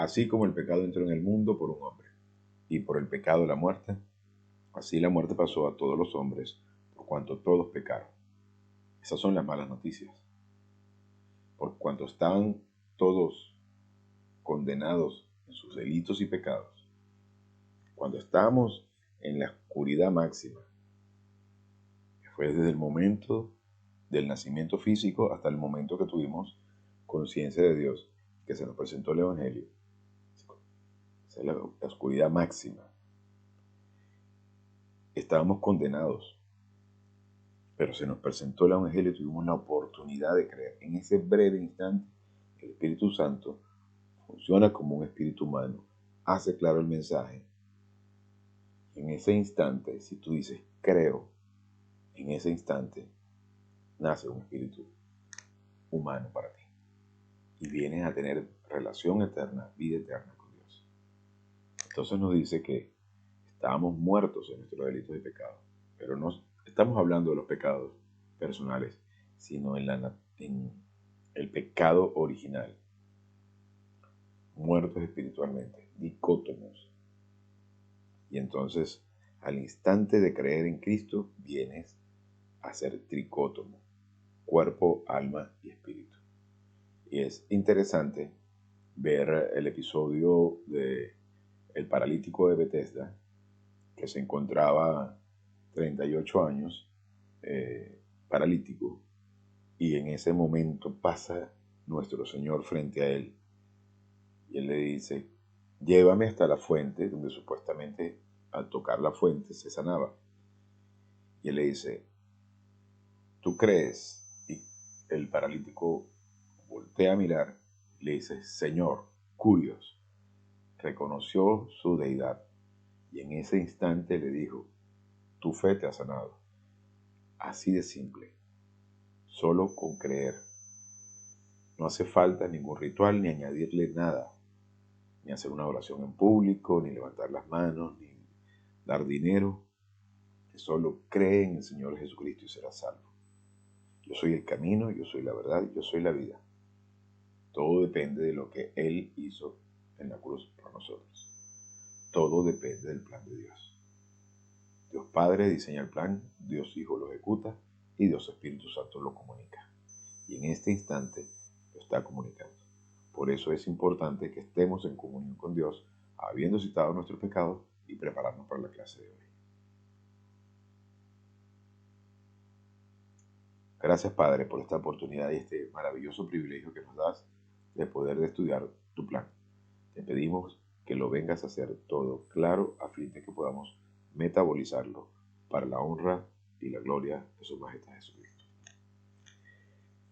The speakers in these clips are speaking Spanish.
Así como el pecado entró en el mundo por un hombre, y por el pecado la muerte, así la muerte pasó a todos los hombres, por cuanto todos pecaron. Esas son las malas noticias. Por cuanto estaban todos condenados en sus delitos y pecados, cuando estábamos en la oscuridad máxima, que fue desde el momento del nacimiento físico hasta el momento que tuvimos conciencia de Dios, que se nos presentó el Evangelio, esa es la oscuridad máxima. Estábamos condenados, pero se nos presentó el Evangelio y tuvimos la oportunidad de creer. En ese breve instante, el Espíritu Santo funciona como un espíritu humano, hace claro el mensaje. En ese instante, si tú dices creo, en ese instante nace un espíritu humano para ti. Y vienes a tener relación eterna, vida eterna con Dios. Entonces nos dice que estábamos muertos en nuestros delitos y pecados. Pero no estamos hablando de los pecados personales, sino en el pecado original. Muertos espiritualmente, dicótomos. Y entonces, al instante de creer en Cristo, vienes a ser tricótomo, cuerpo, alma y espíritu. Y es interesante ver el episodio de el paralítico de Bethesda, que se encontraba 38 años paralítico, y en ese momento pasa nuestro Señor frente a él, y él le dice, llévame hasta la fuente, donde supuestamente al tocar la fuente se sanaba. Y él le dice, ¿tú crees? Y el paralítico voltea a mirar, le dice, Señor, cuyos, reconoció su deidad, y en ese instante le dijo, tu fe te ha sanado. Así de simple, solo con creer. No hace falta ningún ritual, ni añadirle nada, ni hacer una oración en público, ni levantar las manos, ni dar dinero. Solo cree en el Señor Jesucristo y serás salvo. Yo soy el camino, yo soy la verdad, yo soy la vida. Todo depende de lo que Él hizo en la cruz por nosotros. Todo depende del plan de Dios. Dios Padre diseña el plan, Dios Hijo lo ejecuta y Dios Espíritu Santo lo comunica. Y en este instante lo está comunicando. Por eso es importante que estemos en comunión con Dios, habiendo citado nuestros pecados y prepararnos para la clase de hoy. Gracias, Padre, por esta oportunidad y este maravilloso privilegio que nos das de poder estudiar tu plan. Te pedimos que lo vengas a hacer todo claro a fin de que podamos metabolizarlo para la honra y la gloria de su majestad Jesucristo.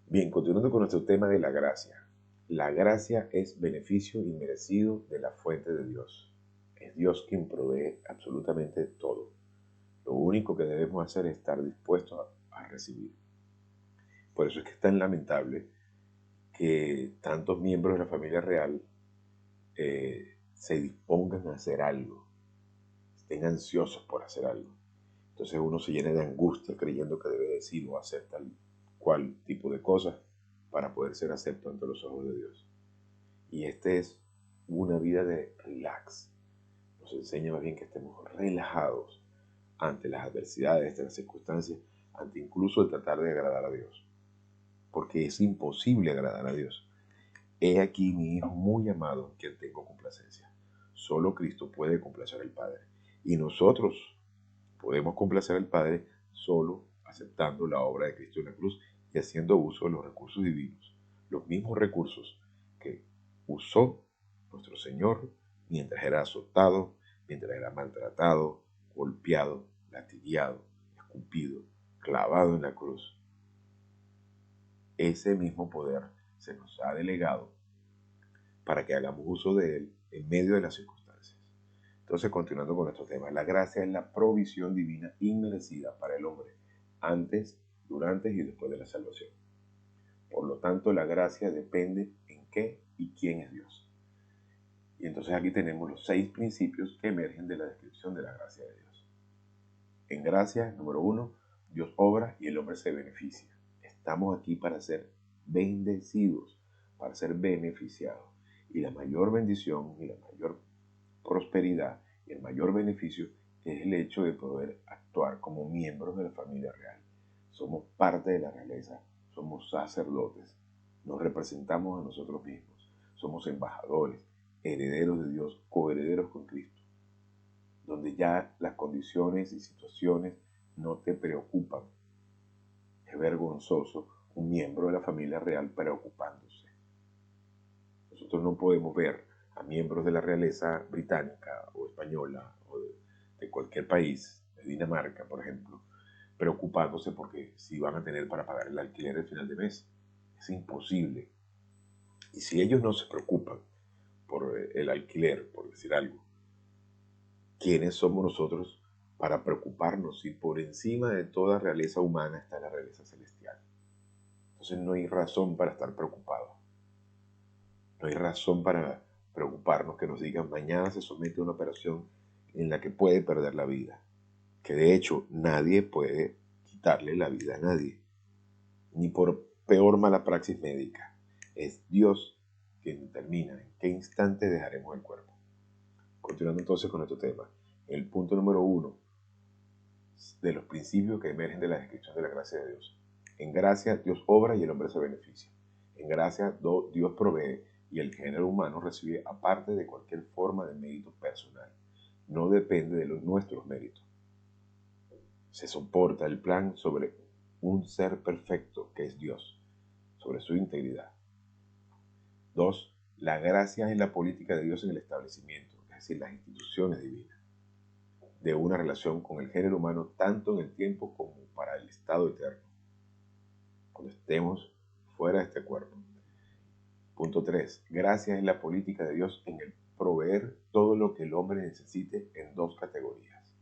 Bien, continuando con nuestro tema de la gracia. La gracia es beneficio inmerecido de la fuente de Dios. Es Dios quien provee absolutamente todo. Lo único que debemos hacer es estar dispuestos a recibir. Por eso es que es tan lamentable que tantos miembros de la familia real se dispongan a hacer algo, estén ansiosos por hacer algo. Entonces uno se llena de angustia creyendo que debe decir o hacer tal cual tipo de cosas para poder ser acepto ante los ojos de Dios. Y este es una vida de relax. Nos enseña más bien que estemos relajados ante las adversidades, ante las circunstancias, ante incluso el tratar de agradar a Dios. Porque es imposible agradar a Dios. He aquí mi Hijo muy amado, en quien tengo complacencia. Solo Cristo puede complacer al Padre. Y nosotros podemos complacer al Padre solo aceptando la obra de Cristo en la cruz y haciendo uso de los recursos divinos. Los mismos recursos que usó nuestro Señor mientras era azotado, mientras era maltratado, golpeado, latigueado, escupido, clavado en la cruz. Ese mismo poder se nos ha delegado para que hagamos uso de él en medio de las circunstancias. Entonces, continuando con nuestro tema, la gracia es la provisión divina inmerecida para el hombre, antes, durante y después de la salvación. Por lo tanto, la gracia depende en qué y quién es Dios. Y entonces aquí tenemos los 6 principios que emergen de la descripción de la gracia de Dios. En gracia, número 1, Dios obra y el hombre se beneficia. Estamos aquí para ser bendecidos, para ser beneficiados. Y la mayor bendición y la mayor prosperidad y el mayor beneficio es el hecho de poder actuar como miembros de la familia real. Somos parte de la realeza, somos sacerdotes, nos representamos a nosotros mismos, somos embajadores, herederos de Dios, coherederos con Cristo, donde ya las condiciones y situaciones no te preocupan. Es vergonzoso un miembro de la familia real preocupándose. Nosotros no podemos ver a miembros de la realeza británica o española o de cualquier país, de Dinamarca, por ejemplo, preocupándose porque si van a tener para pagar el alquiler al final de mes. Es imposible. Y si ellos no se preocupan por el alquiler, por decir algo, ¿quiénes somos nosotros para preocuparnos si por encima de toda realeza humana está la realeza celestial? Entonces no hay razón para estar preocupados. No hay razón para preocuparnos que nos digan mañana se somete a una operación en la que puede perder la vida. Que de hecho nadie puede quitarle la vida a nadie. Ni por peor mala praxis médica. Es Dios quien determina en qué instante dejaremos el cuerpo. Continuando entonces con nuestro tema. El punto número 1 de los principios que emergen de la descripción de la gracia de Dios. En gracia Dios obra y el hombre se beneficia. En gracia Dios provee y el género humano recibe aparte de cualquier forma de mérito personal. No depende de nuestros méritos. Se soporta el plan sobre un ser perfecto que es Dios, sobre su integridad. 2. La gracia es la política de Dios en el establecimiento, es decir, las instituciones divinas, de una relación con el género humano tanto en el tiempo como para el estado eterno, cuando estemos fuera de este cuerpo. Punto 3. Gracia es la política de Dios en el proveer todo lo que el hombre necesite en dos categorías.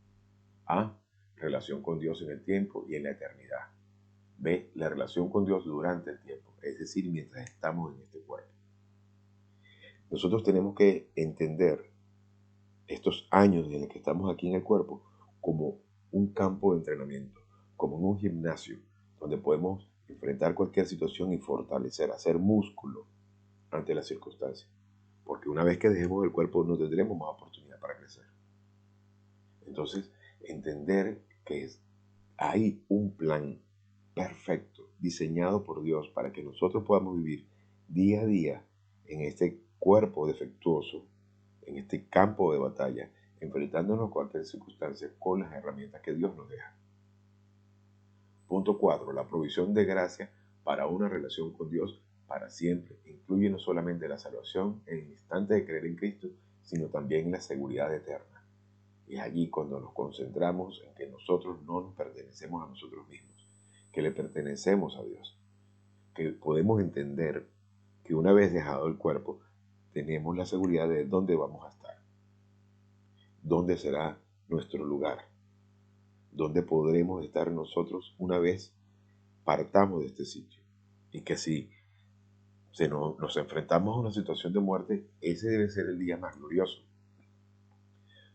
A. Relación con Dios en el tiempo y en la eternidad. B. La relación con Dios durante el tiempo, es decir, mientras estamos en este cuerpo. Nosotros tenemos que entender estos años en los que estamos aquí en el cuerpo como un campo de entrenamiento, como en un gimnasio, donde podemos enfrentar cualquier situación y fortalecer, hacer músculo ante las circunstancias. Porque una vez que dejemos el cuerpo no tendremos más oportunidad para crecer. Entonces, entender que hay un plan perfecto diseñado por Dios para que nosotros podamos vivir día a día en este cuerpo defectuoso, en este campo de batalla, enfrentándonos a cualquier circunstancia con las herramientas que Dios nos deja. Punto 4. La provisión de gracia para una relación con Dios para siempre incluye no solamente la salvación en el instante de creer en Cristo, sino también la seguridad eterna. Y es allí cuando nos concentramos en que nosotros no nos pertenecemos a nosotros mismos, que le pertenecemos a Dios, que podemos entender que una vez dejado el cuerpo, tenemos la seguridad de dónde vamos a estar, dónde será nuestro lugar, dónde podremos estar nosotros una vez partamos de este sitio. Y que si nos enfrentamos a una situación de muerte, ese debe ser el día más glorioso,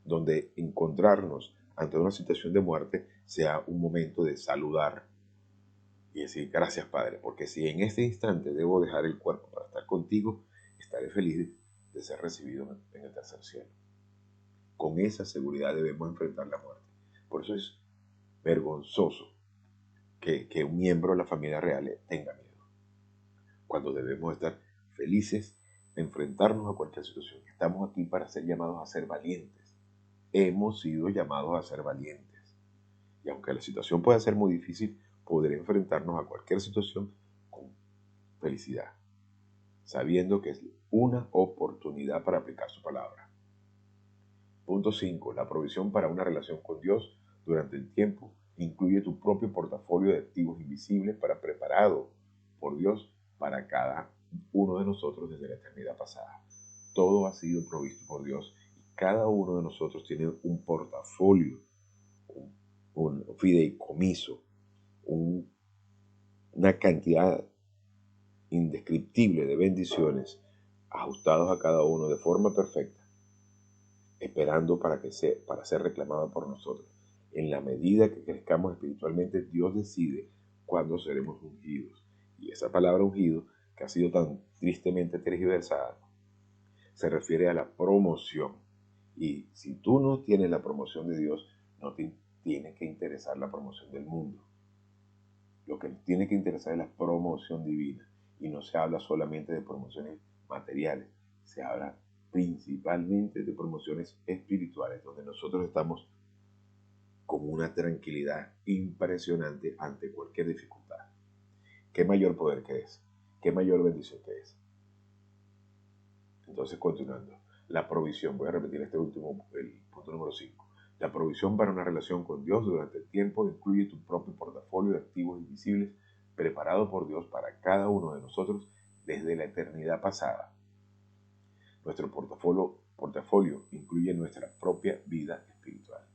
donde encontrarnos ante una situación de muerte sea un momento de saludar y decir gracias Padre, porque si en este instante debo dejar el cuerpo para estar contigo, estaré feliz de ser recibido en el tercer cielo. Con esa seguridad debemos enfrentar la muerte. Por eso es vergonzoso que un miembro de la familia real tenga miedo, cuando debemos estar felices de enfrentarnos a cualquier situación. Estamos aquí para ser llamados a ser valientes. Hemos sido llamados a ser valientes. Y aunque la situación pueda ser muy difícil, poder enfrentarnos a cualquier situación con felicidad, sabiendo que es una oportunidad para aplicar su palabra. Punto 5. La provisión para una relación con Dios durante el tiempo incluye tu propio portafolio de activos invisibles preparado por Dios para cada uno de nosotros desde la eternidad pasada. Todo ha sido provisto por Dios y cada uno de nosotros tiene un portafolio, un fideicomiso, una cantidad indescriptible de bendiciones ajustados a cada uno de forma perfecta, esperando para ser reclamado por nosotros. En la medida que crezcamos espiritualmente, Dios decide cuándo seremos ungidos. Y esa palabra ungido, que ha sido tan tristemente tergiversada, se refiere a la promoción. Y si tú no tienes la promoción de Dios, no te tiene que interesar la promoción del mundo. Lo que nos tiene que interesar es la promoción divina. Y no se habla solamente de promociones materiales, se habla principalmente de promociones espirituales, donde nosotros estamos con una tranquilidad impresionante ante cualquier dificultad. ¿Qué mayor poder que es? ¿Qué mayor bendición que es? Entonces, continuando, la provisión, voy a repetir este último, el punto número 5. La provisión para una relación con Dios durante el tiempo incluye tu propio portafolio de activos invisibles preparado por Dios para cada uno de nosotros desde la eternidad pasada. Nuestro portafolio incluye nuestra propia vida espiritual.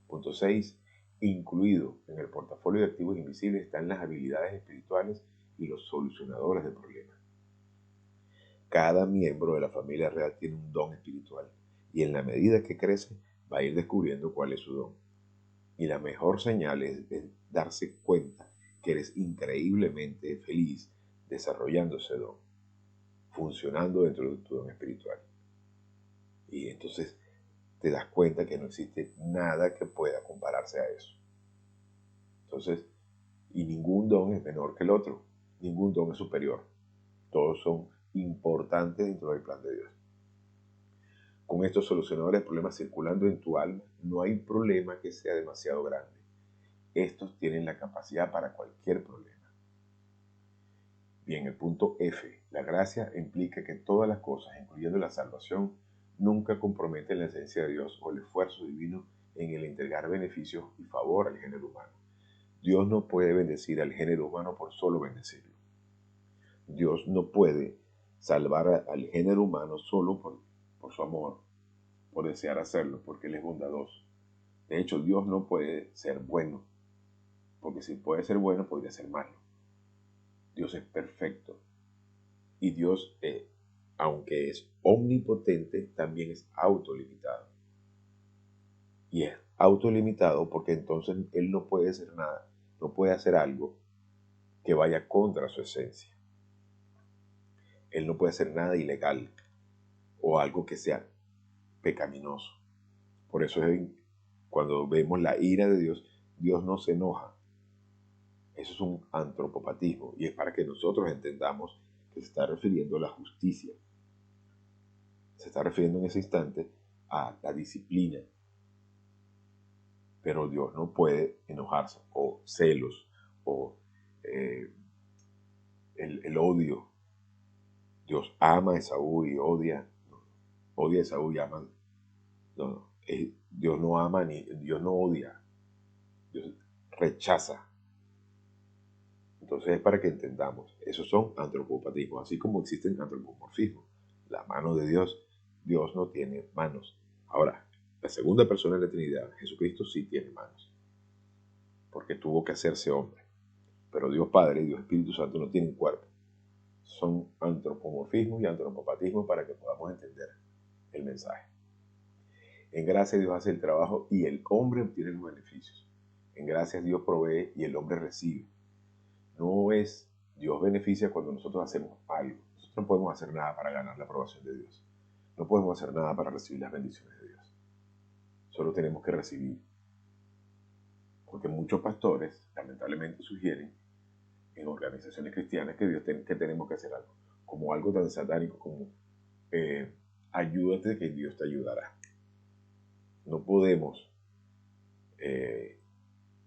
Punto 6. Incluido en el portafolio de activos invisibles están las habilidades espirituales y los solucionadores de problemas. Cada miembro de la familia real tiene un don espiritual y en la medida que crece va a ir descubriendo cuál es su don. Y la mejor señal es darse cuenta que eres increíblemente feliz desarrollando ese don, funcionando dentro de tu don espiritual. Y entonces te das cuenta que no existe nada que pueda compararse a eso. Entonces, y ningún don es menor que el otro, ningún don es superior. Todos son importantes dentro del plan de Dios. Con estos solucionadores de problemas circulando en tu alma, no hay problema que sea demasiado grande. Estos tienen la capacidad para cualquier problema. Bien, el punto F. La gracia implica que todas las cosas, incluyendo la salvación, nunca comprometen la esencia de Dios o el esfuerzo divino en el entregar beneficios y favor al género humano. Dios no puede bendecir al género humano por solo bendecirlo. Dios no puede salvar al género humano solo por su amor, por desear hacerlo, porque Él es bondadoso. De hecho, Dios no puede ser bueno, porque si puede ser bueno, podría ser malo. Dios es perfecto. Y Dios, aunque es omnipotente, también es autolimitado. Y es autolimitado porque entonces Él no puede hacer nada, no puede hacer algo que vaya contra su esencia. Él no puede hacer nada ilegal o algo que sea pecaminoso. Por eso cuando vemos la ira de Dios, Dios no se enoja. Eso es un antropopatismo y es para que nosotros entendamos que se está refiriendo a la justicia. Se está refiriendo en ese instante a la disciplina. Pero Dios no puede enojarse, o celos, o el odio. Dios ama a Esaú y odia a Esaú y ama. No. Dios no ama ni Dios no odia. Dios rechaza. Entonces es para que entendamos. Esos son antropopatismos, así como existen antropomorfismos. La mano de Dios, Dios no tiene manos. Ahora, la segunda persona de la Trinidad, Jesucristo, sí tiene manos, porque tuvo que hacerse hombre. Pero Dios Padre y Dios Espíritu Santo no tienen cuerpo. Son antropomorfismos y antropopatismos para que podamos entender el mensaje. En gracia Dios hace el trabajo y el hombre obtiene los beneficios. En gracia Dios provee y el hombre recibe. No es Dios beneficia cuando nosotros hacemos algo. Nosotros no podemos hacer nada para ganar la aprobación de Dios. No podemos hacer nada para recibir las bendiciones de Dios. Solo tenemos que recibir. Porque muchos pastores lamentablemente sugieren en organizaciones cristianas que tenemos que hacer algo. Como algo tan satánico como ayúdate que Dios te ayudará. No podemos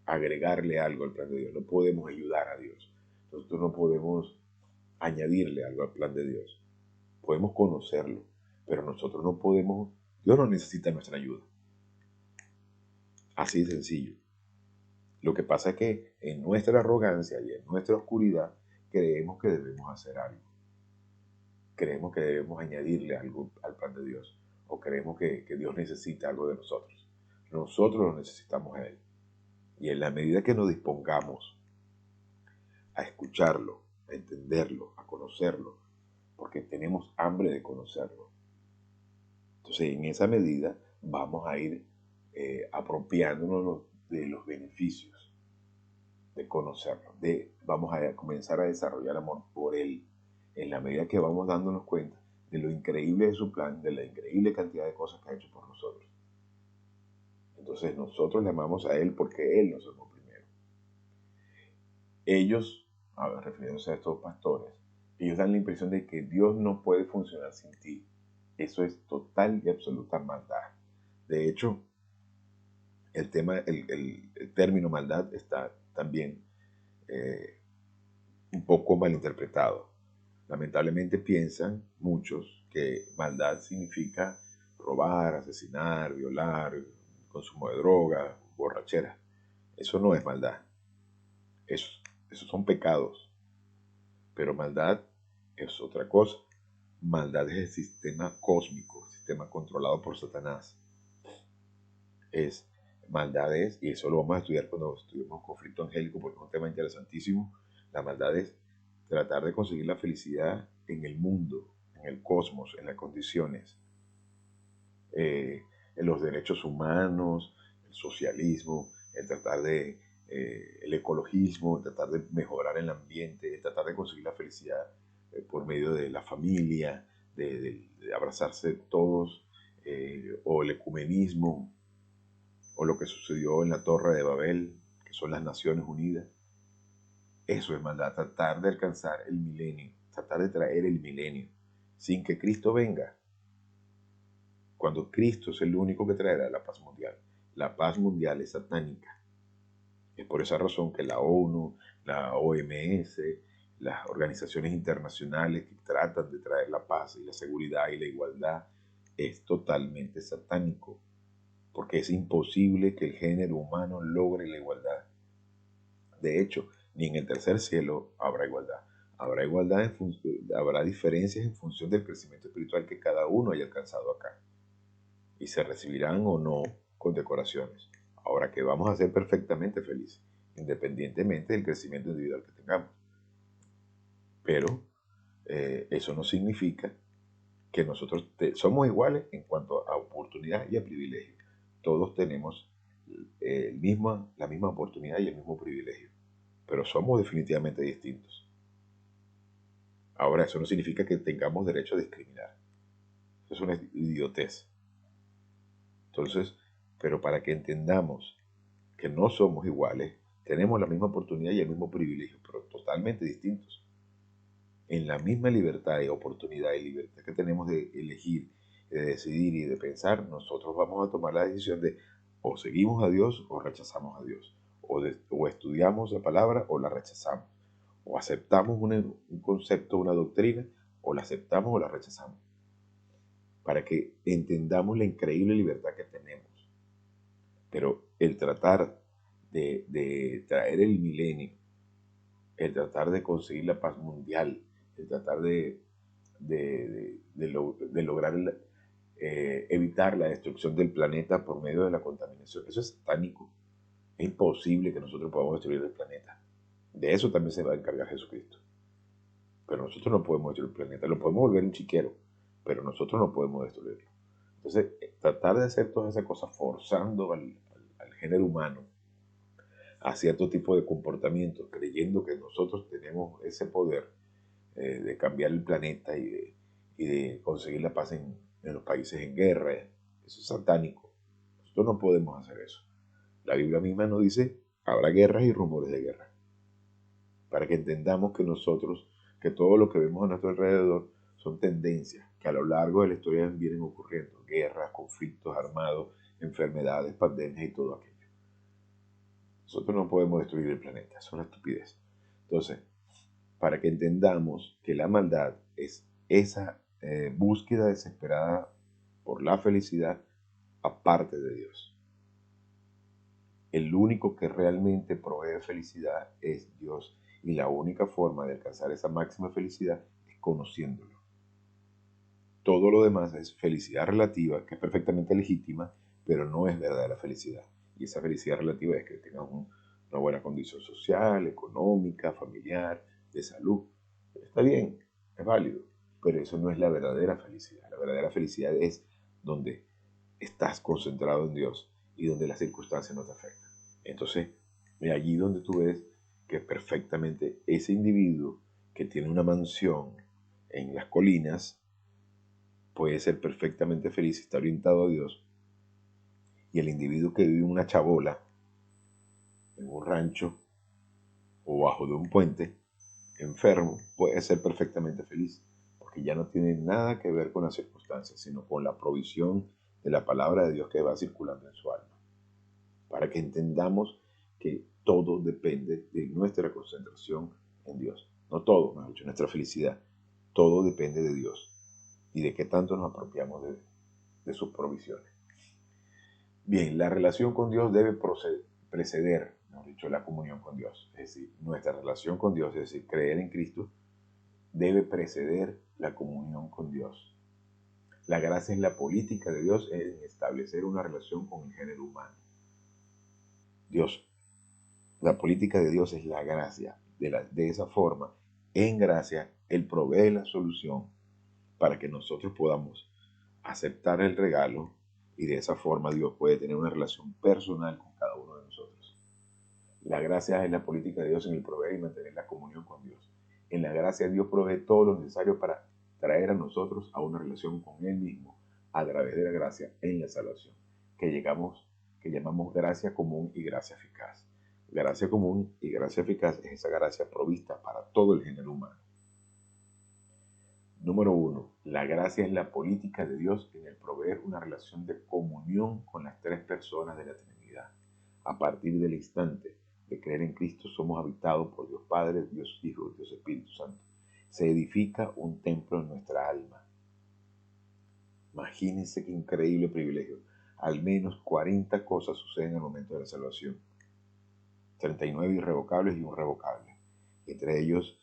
agregarle algo al plan de Dios. No podemos ayudar a Dios. Nosotros no podemos añadirle algo al plan de Dios. Podemos conocerlo, pero nosotros no podemos. Dios no necesita nuestra ayuda. Así de sencillo. Lo que pasa es que en nuestra arrogancia y en nuestra oscuridad creemos que debemos hacer algo. Creemos que debemos añadirle algo al plan de Dios. O creemos que Dios necesita algo de nosotros. Nosotros lo necesitamos a Él. Y en la medida que nos dispongamos a escucharlo, a entenderlo, a conocerlo, porque tenemos hambre de conocerlo. Entonces, en esa medida vamos a ir apropiándonos de los beneficios de conocerlo. Vamos a comenzar a desarrollar amor por Él. En la medida que vamos dándonos cuenta de lo increíble de su plan, de la increíble cantidad de cosas que ha hecho por nosotros. Entonces nosotros le amamos a Él porque Él nos amó primero. Ellos, refiriéndose a estos pastores, ellos dan la impresión de que Dios no puede funcionar sin ti. Eso es total y absoluta maldad. De hecho, el término maldad está también un poco malinterpretado. Lamentablemente piensan muchos que maldad significa robar, asesinar, violar, consumo de drogas, borrachera. Eso no es maldad. Esos son pecados. Pero maldad es otra cosa. Maldad es el sistema cósmico, el sistema controlado por Satanás. Maldad es, y eso lo vamos a estudiar cuando estudiemos conflicto angélico, porque es un tema interesantísimo. La maldad es tratar de conseguir la felicidad en el mundo, en el cosmos, en las condiciones, en los derechos humanos, el socialismo, el tratar de el ecologismo, el tratar de mejorar el ambiente, el tratar de conseguir la felicidad por medio de la familia, de abrazarse todos, o el ecumenismo, o lo que sucedió en la Torre de Babel, que son las Naciones Unidas. Eso es maldad, tratar de alcanzar el milenio, tratar de traer el milenio, sin que Cristo venga, cuando Cristo es el único que traerá la paz mundial. La paz mundial es satánica. Es por esa razón que la ONU, la OMS, las organizaciones internacionales que tratan de traer la paz y la seguridad y la igualdad, es totalmente satánico, porque es imposible que el género humano logre la igualdad. De hecho, ni en el tercer cielo habrá igualdad. Habrá igualdad, habrá diferencias en función del crecimiento espiritual que cada uno haya alcanzado acá. Y se recibirán o no condecoraciones. Ahora que vamos a ser perfectamente felices, independientemente del crecimiento individual que tengamos. Pero eso no significa que nosotros somos iguales en cuanto a oportunidad y a privilegio. Todos tenemos la misma oportunidad y el mismo privilegio, pero somos definitivamente distintos. Ahora, eso no significa que tengamos derecho a discriminar. Eso es una idiotez. Entonces, pero para que entendamos que no somos iguales, tenemos la misma oportunidad y el mismo privilegio, pero totalmente distintos. En la misma libertad y oportunidad y libertad que tenemos de elegir, de decidir y de pensar, nosotros vamos a tomar la decisión de o seguimos a Dios o rechazamos a Dios, o estudiamos la palabra o la rechazamos, o aceptamos un concepto, una doctrina, o la aceptamos o la rechazamos, para que entendamos la increíble libertad que tenemos. Pero el tratar de traer el milenio, el tratar de conseguir la paz mundial, el tratar de lograr evitar la destrucción del planeta por medio de la contaminación, eso es satánico. Es imposible que nosotros podamos destruir el planeta. De eso también se va a encargar Jesucristo. Pero nosotros no podemos destruir el planeta. Lo podemos volver un chiquero, pero nosotros no podemos destruirlo. Entonces, tratar de hacer todas esas cosas forzando al género humano a cierto tipo de comportamientos, creyendo que nosotros tenemos ese poder de cambiar el planeta y de conseguir la paz en los países en guerra. Eso es satánico. Nosotros no podemos hacer eso. La Biblia misma nos dice, habrá guerras y rumores de guerra. Para que entendamos que nosotros, que todo lo que vemos a nuestro alrededor son tendencias que a lo largo de la historia vienen ocurriendo. Guerras, conflictos armados, enfermedades, pandemias y todo aquello. Nosotros no podemos destruir el planeta, es una estupidez. Entonces, para que entendamos que la maldad es esa búsqueda desesperada por la felicidad aparte de Dios. El único que realmente provee felicidad es Dios, y la única forma de alcanzar esa máxima felicidad es conociéndolo. Todo lo demás es felicidad relativa, que es perfectamente legítima, pero no es verdadera felicidad. Y esa felicidad relativa es que tengas una buena condición social, económica, familiar, de salud. Está bien, es válido, pero eso no es la verdadera felicidad. La verdadera felicidad es donde estás concentrado en Dios y donde las circunstancias no te afectan. Entonces, es allí donde tú ves que perfectamente ese individuo que tiene una mansión en las colinas puede ser perfectamente feliz y está orientado a Dios, y el individuo que vive en una chabola, en un rancho o bajo de un puente, enfermo, puede ser perfectamente feliz, porque ya no tiene nada que ver con las circunstancias, sino con la provisión de la palabra de Dios que va circulando en su alma. Para que entendamos que todo depende de nuestra concentración en Dios. No todo, mejor dicho, nuestra felicidad. Todo depende de Dios y de qué tanto nos apropiamos de sus provisiones. Bien, la relación con Dios debe preceder, mejor dicho, la comunión con Dios. Es decir, nuestra relación con Dios, es decir, creer en Cristo, debe preceder la comunión con Dios. La gracia es la política de Dios en establecer una relación con el género humano. Dios, la política de Dios es la gracia. De esa forma, en gracia, Él provee la solución para que nosotros podamos aceptar el regalo y de esa forma Dios puede tener una relación personal con cada uno de nosotros. La gracia es la política de Dios en el proveer y mantener la comunión con Dios. En la gracia Dios provee todo lo necesario para traer a nosotros a una relación con Él mismo a través de la gracia en la salvación, que llamamos gracia común y gracia eficaz. Gracia común y gracia eficaz es esa gracia provista para todo el género humano. Número 1. La gracia es la política de Dios en el proveer una relación de comunión con las tres personas de la Trinidad. A partir del instante de creer en Cristo somos habitados por Dios Padre, Dios Hijo, Dios Espíritu Santo. Se edifica un templo en nuestra alma. Imagínense qué increíble privilegio. Al menos 40 cosas suceden al momento de la salvación. 39 irrevocables y un revocable. Entre ellos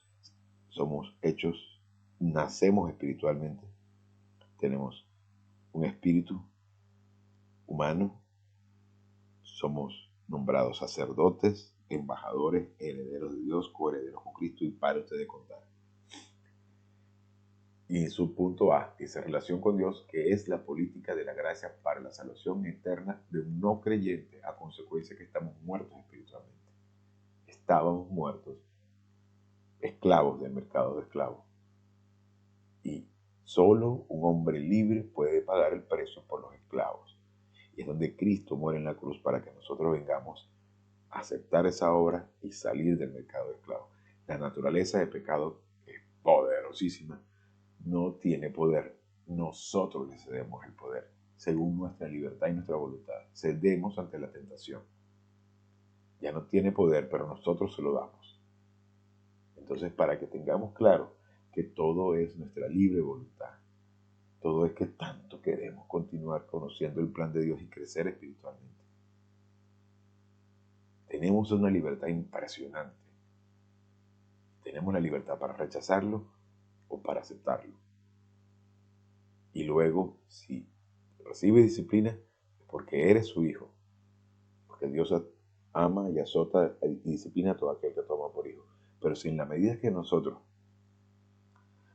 somos hechos, nacemos espiritualmente. Tenemos un espíritu humano, somos nombrados sacerdotes, embajadores, herederos de Dios, coherederos con Cristo y para usted de contar. Y en su punto A, esa relación con Dios, que es la política de la gracia para la salvación eterna de un no creyente, a consecuencia que estamos muertos espiritualmente. Estábamos muertos, esclavos del mercado de esclavos. Y solo un hombre libre puede pagar el precio por los esclavos. Y es donde Cristo muere en la cruz para que nosotros vengamos a aceptar esa obra y salir del mercado de esclavos. La naturaleza de pecado, que es poderosísima, no tiene poder. Nosotros le cedemos el poder, según nuestra libertad y nuestra voluntad. Cedemos ante la tentación. Ya no tiene poder, pero nosotros se lo damos. Entonces, para que tengamos claro que todo es nuestra libre voluntad, todo es que tanto queremos continuar conociendo el plan de Dios y crecer espiritualmente. Tenemos una libertad impresionante. Tenemos la libertad para rechazarlo o para aceptarlo. Y luego, si recibe disciplina, es porque eres su hijo. Porque Dios ama y azota y disciplina a todo aquel que toma por hijo. Pero si en la medida que nosotros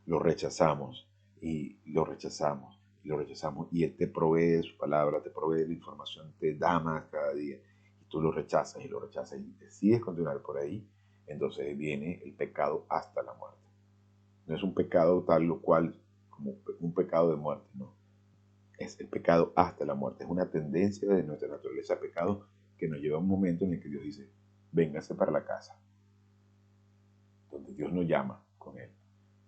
lo rechazamos y lo rechazamos y lo rechazamos y Él te provee de su palabra, te provee de información, te da más cada día y tú lo rechazas y decides continuar por ahí, entonces viene el pecado hasta la muerte. No es un pecado tal lo cual como un pecado de muerte, no. Es el pecado hasta la muerte. Es una tendencia de nuestra naturaleza a pecado que nos lleva a un momento en el que Dios dice, véngase para la casa, donde Dios nos llama con Él.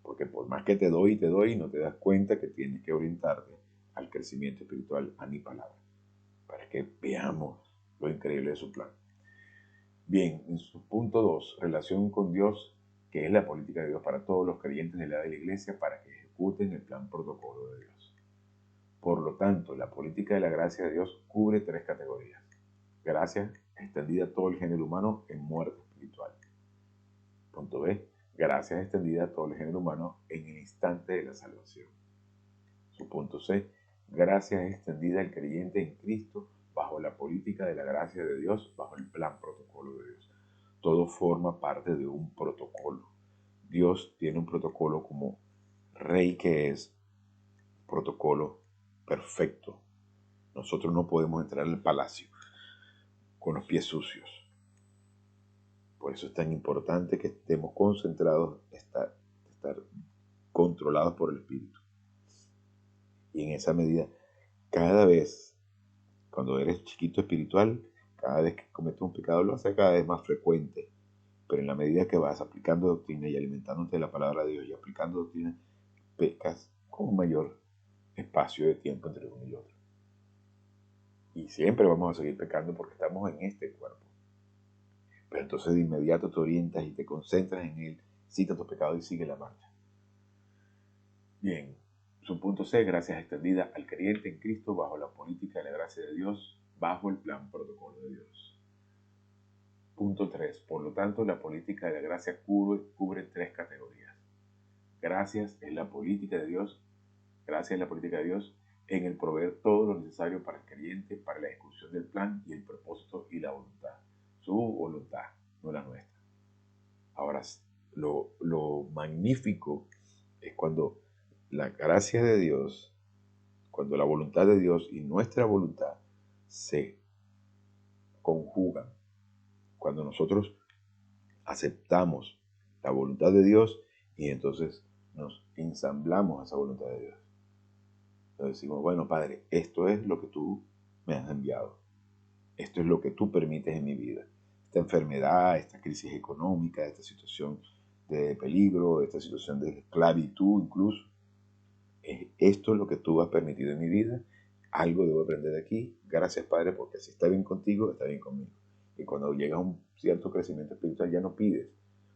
Porque por más que te doy, no te das cuenta que tienes que orientarte al crecimiento espiritual, a mi palabra, para que veamos lo increíble de su plan. Bien, en su punto 2, relación con Dios, que es la política de Dios para todos los creyentes de la iglesia para que ejecuten el plan protocolo de Dios. Por lo tanto, la política de la gracia de Dios cubre 3 categorías. Gracia extendida a todo el género humano en muerte espiritual. Punto B. Gracia extendida a todo el género humano en el instante de la salvación. Su punto C. Gracia extendida al creyente en Cristo bajo la política de la gracia de Dios, bajo el plan protocolo de Dios. Todo forma parte de un protocolo. Dios tiene un protocolo como rey que es, protocolo perfecto. Nosotros no podemos entrar al palacio con los pies sucios. Por eso es tan importante que estemos concentrados, estar controlados por el Espíritu. Y en esa medida, cada vez, cuando eres chiquito espiritual, cada vez que cometes un pecado lo haces cada vez más frecuente. Pero en la medida que vas aplicando doctrina y alimentándote de la palabra de Dios y aplicando doctrina, pecas con un mayor espacio de tiempo entre uno y otro. Y siempre vamos a seguir pecando porque estamos en este cuerpo. Pero entonces de inmediato te orientas y te concentras en él, cita tu pecado y sigue la marcha. Bien, su punto C, gracias extendida al creyente en Cristo bajo la política de la gracia de Dios, bajo el plan protocolo de Dios. Punto 3, por lo tanto, la política de la gracia cubre tres categorías. Gracias es la política de Dios, gracias es la política de Dios en el proveer todo lo necesario para el creyente, para la ejecución del plan y el propósito y la voluntad. Su voluntad, no la nuestra. Ahora, lo magnífico es cuando la gracia de Dios, cuando la voluntad de Dios y nuestra voluntad se conjugan, cuando nosotros aceptamos la voluntad de Dios y entonces nos ensamblamos a esa voluntad de Dios. Entonces decimos, bueno, Padre, esto es lo que tú me has enviado. Esto es lo que tú permites en mi vida. Esta enfermedad, esta crisis económica, esta situación de peligro, esta situación de esclavitud incluso. Esto es lo que tú has permitido en mi vida. Algo debo aprender de aquí. Gracias, Padre, porque si está bien contigo, está bien conmigo. Y cuando llega a un cierto crecimiento espiritual ya no pides,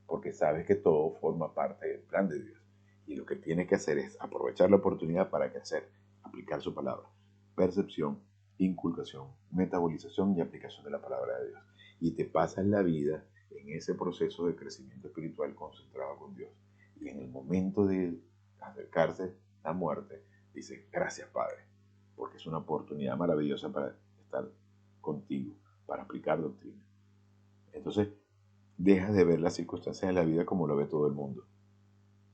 porque sabes que todo forma parte del plan de Dios. Y lo que tienes que hacer es aprovechar la oportunidad para crecer, aplicar su palabra. Percepción, inculcación, metabolización y aplicación de la palabra de Dios. Y te pasas la vida en ese proceso de crecimiento espiritual concentrado con Dios. Y en el momento de acercarse la muerte, dice, gracias Padre, porque es una oportunidad maravillosa para estar contigo, para aplicar doctrina. Entonces, dejas de ver las circunstancias de la vida como lo ve todo el mundo,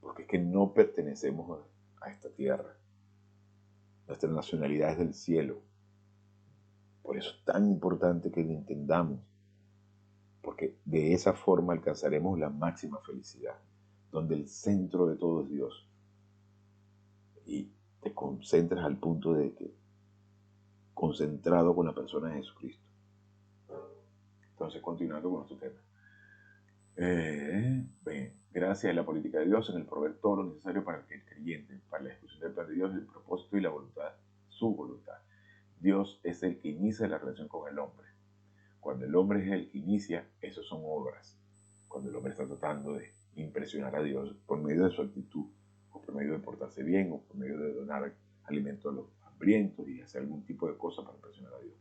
porque es que no pertenecemos a esta tierra. Nuestra nacionalidad es del cielo. Por eso es tan importante que lo entendamos, porque de esa forma alcanzaremos la máxima felicidad, donde el centro de todo es Dios. Y te concentras al punto de que concentrado con la persona de Jesucristo. Entonces, continuando con nuestro tema. Gracias a la política de Dios en el proveer todo lo necesario para el creyente, para la ejecución del plan de Dios, el propósito y la voluntad, su voluntad. Dios es el que inicia la relación con el hombre. Cuando el hombre es el que inicia, eso son obras. Cuando el hombre está tratando de impresionar a Dios por medio de su actitud, o por medio de portarse bien, o por medio de donar alimento a los hambrientos y hacer algún tipo de cosa para impresionar a Dios.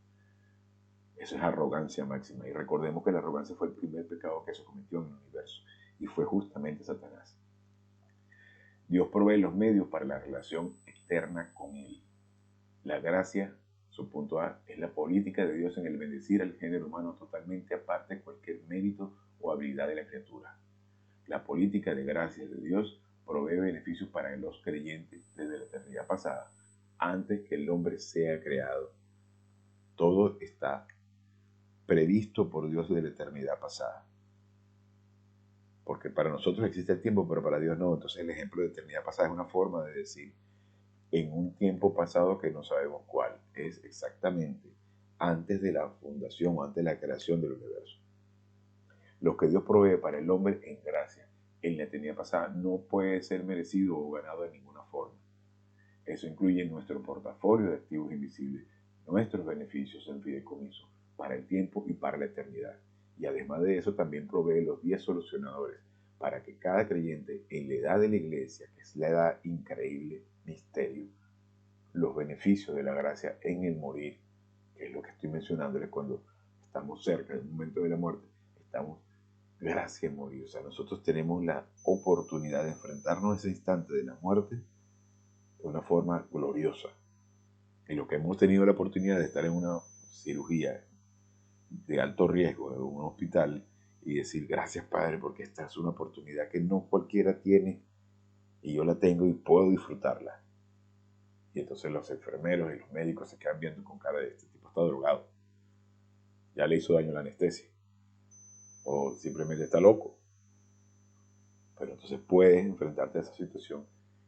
Eso es arrogancia máxima. Y recordemos que la arrogancia fue el primer pecado que se cometió en el universo. Y fue justamente Satanás. Dios provee los medios para la relación externa con Él. La gracia, su punto A, es la política de Dios en el bendecir al género humano totalmente aparte de cualquier mérito o habilidad de la criatura. La política de gracia de Dios provee beneficios para los creyentes desde la eternidad pasada, antes que el hombre sea creado. Todo está previsto por Dios desde la eternidad pasada. Porque para nosotros existe el tiempo, pero para Dios no. Entonces el ejemplo de eternidad pasada es una forma de decir, en un tiempo pasado que no sabemos cuál, es exactamente antes de la fundación o antes de la creación del universo. Lo que Dios provee para el hombre en gracia, en la eternidad pasada, no puede ser merecido o ganado de ninguna forma. Eso incluye nuestro portafolio de activos invisibles, nuestros beneficios en fideicomiso, para el tiempo y para la eternidad. Y además de eso también provee los 10 solucionadores para que cada creyente en la edad de la iglesia, que es la edad increíble, misterio, los beneficios de la gracia en el morir, que es lo que estoy mencionándoles cuando estamos cerca del momento de la muerte, estamos gracia en morir. O sea, nosotros tenemos la oportunidad de enfrentarnos a ese instante de la muerte de una forma gloriosa. Y los que hemos tenido la oportunidad de estar en una cirugía de alto riesgo, en un hospital, y decir gracias Padre, porque esta es una oportunidad que no cualquiera tiene, y yo la tengo y puedo disfrutarla. Y entonces los enfermeros y los médicos se quedan viendo con cara de este tipo está drogado, ya le hizo daño la anestesia, o simplemente está loco. Pero entonces puedes enfrentarte a esa situación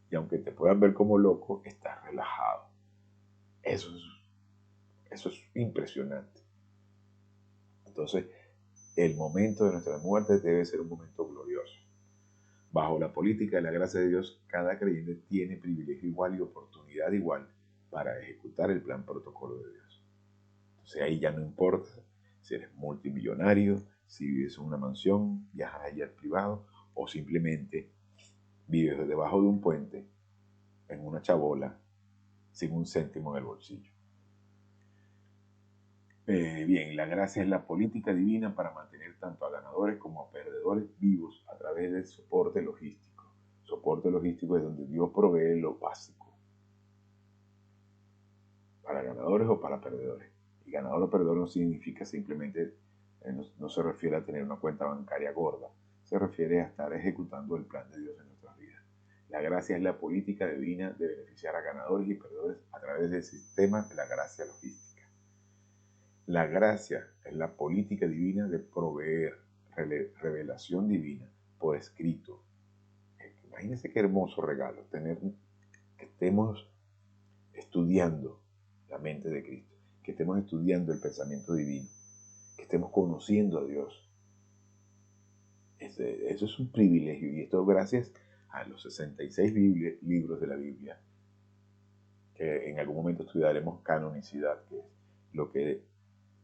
Y aunque te puedan ver como loco, estás relajado. Eso es, eso es impresionante. Entonces, el momento de nuestra muerte debe ser un momento glorioso. Bajo la política de la gracia de Dios, cada creyente tiene privilegio igual y oportunidad igual para ejecutar el plan protocolo de Dios. Entonces ahí ya no importa si eres multimillonario, si vives en una mansión, viajas a jet privado o simplemente vives debajo de un puente en una chabola sin un céntimo en el bolsillo. Bien, la gracia es la política divina para mantener tanto a ganadores como a perdedores vivos a través del soporte logístico. Soporte logístico es donde Dios provee lo básico para ganadores o para perdedores. Y ganador o perdedor no significa simplemente, no se refiere a tener una cuenta bancaria gorda, se refiere a estar ejecutando el plan de Dios en nuestras vidas. La gracia es la política divina de beneficiar a ganadores y perdedores a través del sistema de la gracia logística. La gracia es la política divina de proveer revelación divina por escrito. Imagínense qué hermoso regalo tener que estemos estudiando la mente de Cristo, que estemos estudiando el pensamiento divino, que estemos conociendo a Dios. Eso es un privilegio y esto gracias a los 66 libros de la Biblia, que en algún momento estudiaremos canonicidad, que es lo que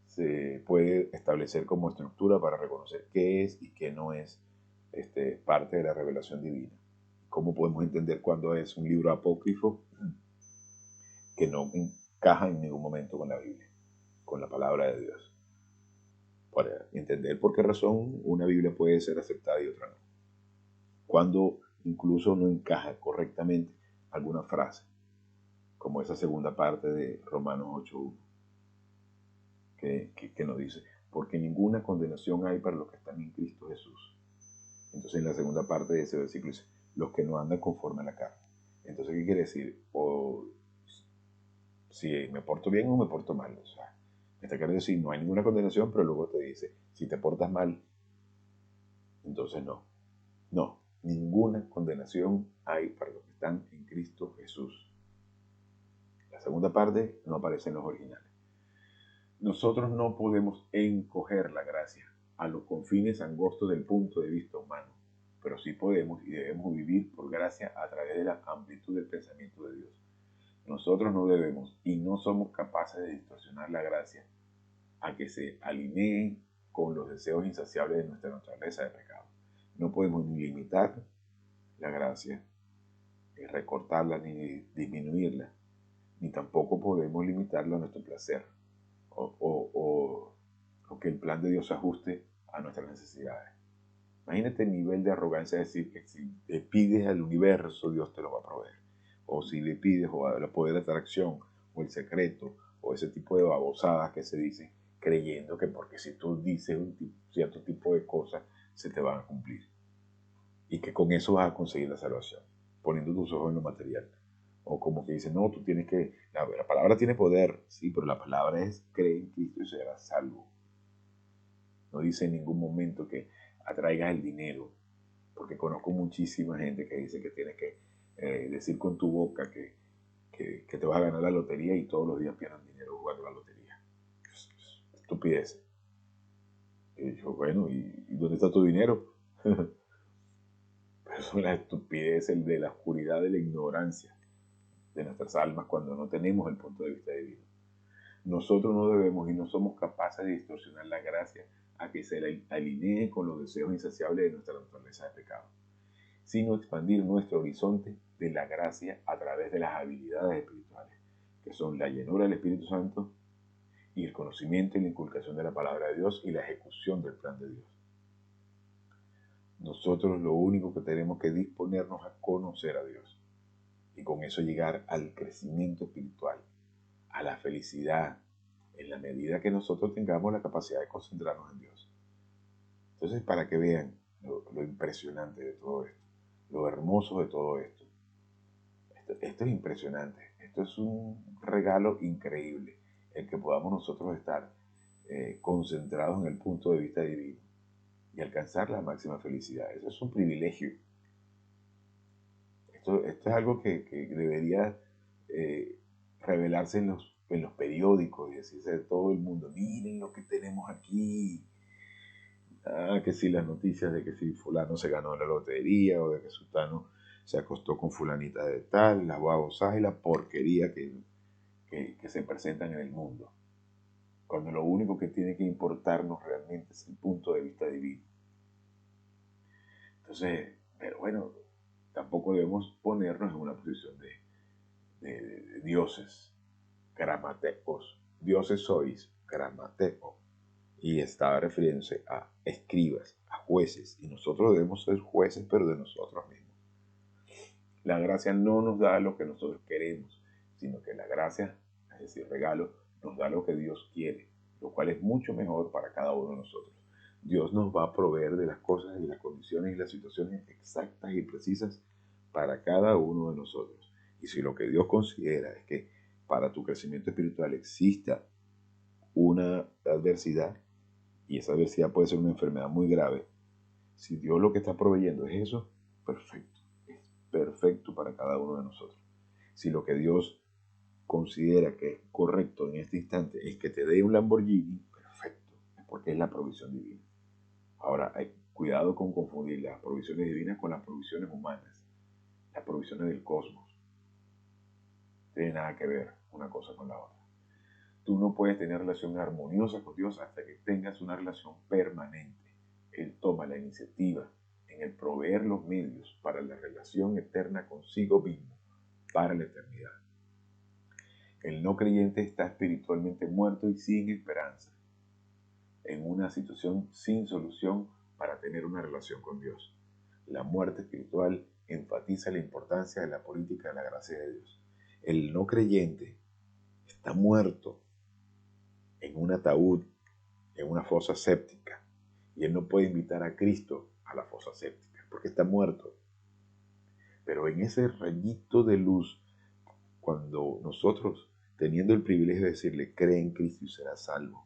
se puede establecer como estructura para reconocer qué es y qué no es parte de la revelación divina. ¿Cómo podemos entender cuándo es un libro apócrifo que no encaja en ningún momento con la Biblia, con la palabra de Dios? Para entender por qué razón una Biblia puede ser aceptada y otra no. Cuando incluso no encaja correctamente alguna frase, como esa segunda parte de Romanos 8.1, que nos dice, porque ninguna condenación hay para los que están en Cristo Jesús. Entonces en la segunda parte de ese versículo dice, los que no andan conforme a la carne. Entonces, ¿qué quiere decir? O si me porto bien o me porto mal. O sea, me está queriendo decir, no hay ninguna condenación, pero luego te dice, si te portas mal, entonces no. No, ninguna condenación hay para los que están en Cristo Jesús. La segunda parte no aparece en los originales. Nosotros no podemos encoger la gracia a los confines angostos del punto de vista humano, pero sí podemos y debemos vivir por gracia a través de la amplitud del pensamiento de Dios. Nosotros no debemos y no somos capaces de distorsionar la gracia a que se alinee con los deseos insaciables de nuestra naturaleza de pecado. No podemos ni limitar la gracia, ni recortarla, ni disminuirla, ni tampoco podemos limitarlo a nuestro placer o que el plan de Dios se ajuste a nuestras necesidades. Imagínate el nivel de arrogancia de decir que si le pides al universo, Dios te lo va a proveer. O si le pides o el poder de atracción, o el secreto, o ese tipo de babosadas que se dicen, creyendo que porque si tú dices cierto tipo de cosas, se te van a cumplir. Y que con eso vas a conseguir la salvación, poniendo tus ojos en lo material. O como que dicen, no, tú tienes que, la palabra tiene poder, sí, pero la palabra es, cree en Cristo y serás salvo. No dice en ningún momento que atraigas el dinero, porque conozco muchísima gente que dice que tienes que decir con tu boca que te vas a ganar la lotería y todos los días pierden dinero jugando la lotería. Estupidez. Y yo, bueno, ¿y dónde está tu dinero? Pero es una estupidez el de la oscuridad de la ignorancia de nuestras almas cuando no tenemos el punto de vista divino. Nosotros no debemos y no somos capaces de distorsionar la gracia a que se alinee con los deseos insaciables de nuestra naturaleza de pecado, sino expandir nuestro horizonte de la gracia a través de las habilidades espirituales, que son la llenura del Espíritu Santo y el conocimiento y la inculcación de la palabra de Dios y la ejecución del plan de Dios. Nosotros lo único que tenemos que disponernos a conocer a Dios y con eso llegar al crecimiento espiritual, a la felicidad, en la medida que nosotros tengamos la capacidad de concentrarnos en Dios. Entonces, para que vean lo impresionante de todo esto, lo hermoso de todo esto, esto es impresionante, esto es un regalo increíble, el que podamos nosotros estar concentrados en el punto de vista divino y alcanzar la máxima felicidad. Eso es un privilegio. Esto es algo que debería eh, revelarse en los periódicos y decirse de todo el mundo, miren lo que tenemos aquí. Ah, que si las noticias de que si fulano se ganó la lotería o de que sultano se acostó con fulanita de tal, las babosas y la porquería que se presentan en el mundo. Cuando lo único que tiene que importarnos realmente es el punto de vista divino. Entonces, pero bueno, tampoco debemos ponernos en una posición de dioses, gramateos. Dioses sois, gramateo. Y estaba refiriéndose a escribas, a jueces. Y nosotros debemos ser jueces, pero de nosotros mismos. La gracia no nos da lo que nosotros queremos, sino que la gracia, es decir, regalo, nos da lo que Dios quiere, lo cual es mucho mejor para cada uno de nosotros. Dios nos va a proveer de las cosas y las condiciones y las situaciones exactas y precisas para cada uno de nosotros. Y si lo que Dios considera es que para tu crecimiento espiritual exista una adversidad, y esa adversidad puede ser una enfermedad muy grave, si Dios lo que está proveyendo es eso, perfecto, es perfecto para cada uno de nosotros. Si lo que Dios considera que es correcto en este instante es que te dé un Lamborghini, perfecto, es porque es la provisión divina. Ahora, hay cuidado con confundir las provisiones divinas con las provisiones humanas, las provisiones del cosmos. No tiene nada que ver una cosa con la otra. Tú no puedes tener relación armoniosa con Dios hasta que tengas una relación permanente. Él toma la iniciativa en el proveer los medios para la relación eterna consigo mismo, para la eternidad. El no creyente está espiritualmente muerto y sin esperanza, en una situación sin solución para tener una relación con Dios. La muerte espiritual enfatiza la importancia de la política de la gracia de Dios. El no creyente está muerto en un ataúd, en una fosa séptica, y él no puede invitar a Cristo a la fosa séptica, porque está muerto. Pero en ese rayito de luz, cuando nosotros, teniendo el privilegio de decirle, cree en Cristo y serás salvo,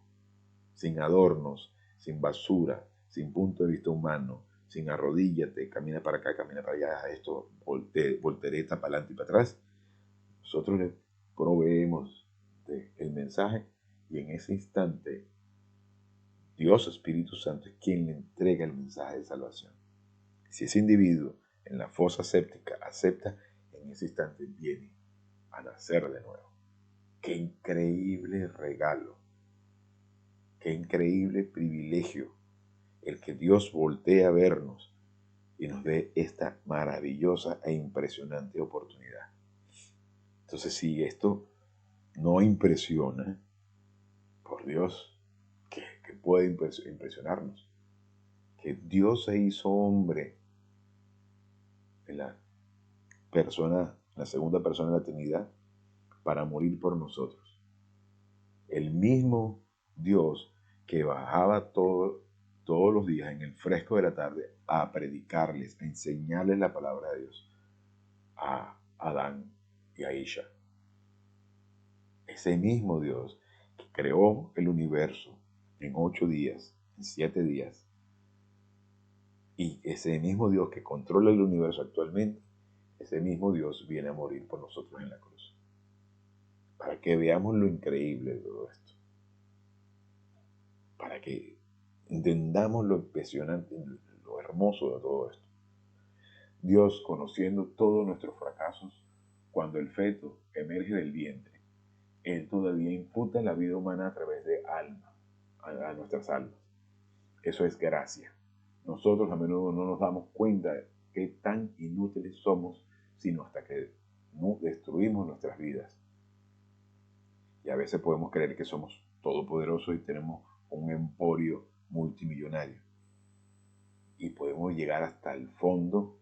sin adornos, sin basura, sin punto de vista humano, sin arrodíllate, camina para acá, camina para allá, esto, voltereta para adelante y para atrás, nosotros le proveemos el mensaje y en ese instante Dios Espíritu Santo es quien le entrega el mensaje de salvación. Si ese individuo en la fosa séptica acepta, en ese instante viene a nacer de nuevo. Qué increíble regalo, qué increíble privilegio el que Dios voltee a vernos y nos dé esta maravillosa e impresionante oportunidad. Entonces, si esto no impresiona, por Dios, ¿qué puede impresionarnos? Que Dios se hizo hombre en la segunda persona de la Trinidad, para morir por nosotros. El mismo Dios que bajaba todos los días en el fresco de la tarde a predicarles, a enseñarles la palabra de Dios a Adán y a Isha. Ese mismo Dios que creó el universo en 8 días, en 7 días, y ese mismo Dios que controla el universo actualmente, ese mismo Dios viene a morir por nosotros en la cruz. Para que veamos lo increíble de todo esto. Para que entendamos lo impresionante, lo hermoso de todo esto. Dios, conociendo todos nuestros fracasos, cuando el feto emerge del vientre, Él todavía imputa la vida humana a través de alma, a nuestras almas. Eso es gracia. Nosotros a menudo no nos damos cuenta de qué tan inútiles somos, sino hasta que no destruimos nuestras vidas. Y a veces podemos creer que somos todopoderosos y tenemos un emporio multimillonario. Y podemos llegar hasta el fondo,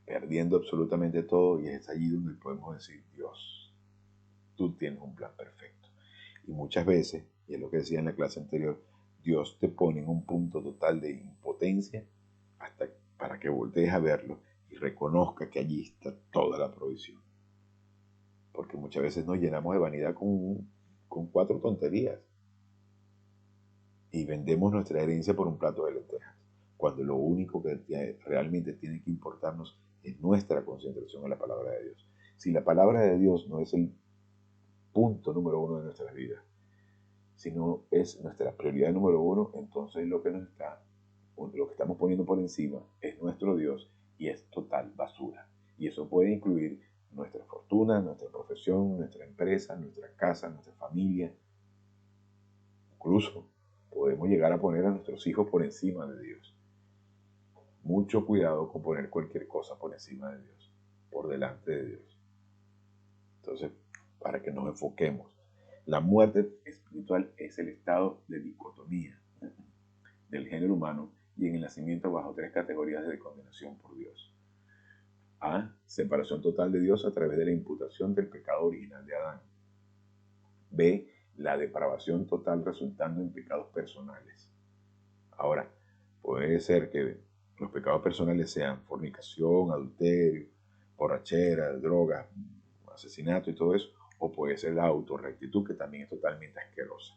perdiendo absolutamente todo, y es allí donde podemos decir, Dios, tú tienes un plan perfecto. Y muchas veces, y es lo que decía en la clase anterior, Dios te pone en un punto total de impotencia hasta para que voltees a verlo y reconozca que allí está toda la provisión. Porque muchas veces nos llenamos de vanidad con 4 tonterías y vendemos nuestra herencia por un plato de lentejas, cuando lo único que realmente tiene que importarnos es nuestra concentración en la palabra de Dios. Si la palabra de Dios no es el punto número uno de nuestras vidas, sino es nuestra prioridad número uno, entonces lo que estamos poniendo por encima es nuestro Dios y es total basura. Y eso puede incluir nuestra fortuna, nuestra profesión, nuestra empresa, nuestra casa, nuestra familia. Incluso podemos llegar a poner a nuestros hijos por encima de Dios. Mucho cuidado con poner cualquier cosa por encima de Dios, por delante de Dios. Entonces, para que nos enfoquemos, la muerte espiritual es el estado de dicotomía del género humano y en el nacimiento bajo tres categorías de condenación por Dios. A. Separación total de Dios a través de la imputación del pecado original de Adán. B. La depravación total resultando en pecados personales. Ahora, puede ser que los pecados personales sean fornicación, adulterio, borrachera, drogas, asesinato y todo eso, o puede ser la autorrectitud, que también es totalmente asquerosa.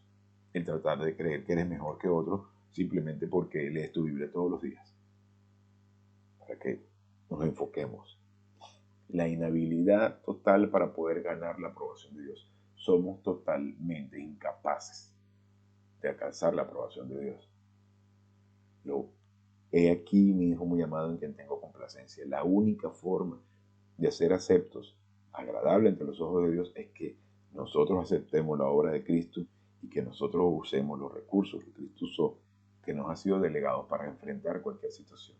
El tratar de creer que eres mejor que otro simplemente porque lees tu Biblia todos los días. Para que nos enfoquemos. La inhabilidad total para poder ganar la aprobación de Dios. Somos totalmente incapaces de alcanzar la aprobación de Dios. He aquí mi hijo muy amado en quien tengo complacencia. La única forma de ser aceptos, agradable ante los ojos de Dios, es que nosotros aceptemos la obra de Cristo y que nosotros usemos los recursos que Cristo usó, que nos ha sido delegados para enfrentar cualquier situación.